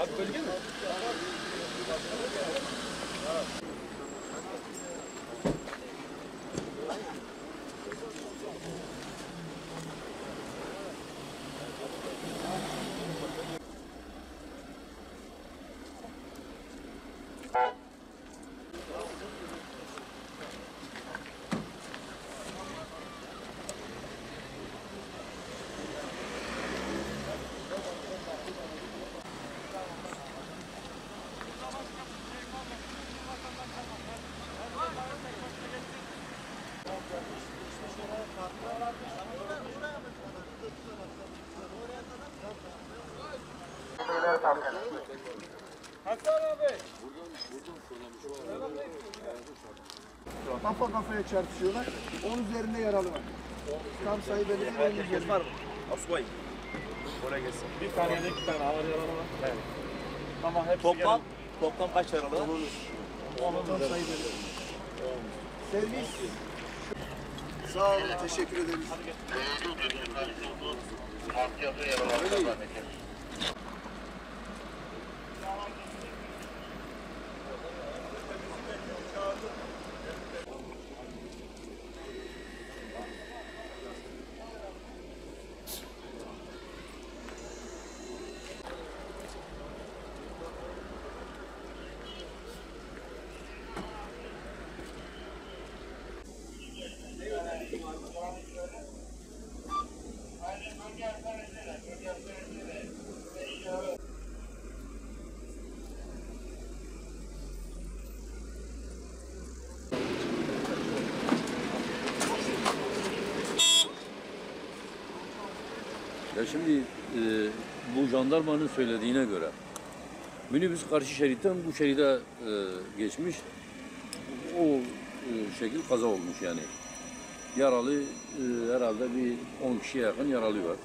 Abi bölge mi? Kafa kafaya çarpışıyorlar. 10 üzerinde yaralı var. Tam sayı belirli değil. Herkes var mı? Asubay. Oraya gelsin. Bir tane ya da iki tane ağır yaralı var. Evet. Tamam hepsi toplam kaç yaralı var? 10'un Tam sayı belirli. Servis. Sağ olun, teşekkür ederiz. Ya şimdi bu jandarmanın söylediğine göre minibüs karşı şeritten bu şeride geçmiş. O şekil kaza olmuş yani. Yaralı herhalde bir 10 kişiye yakın yaralı var.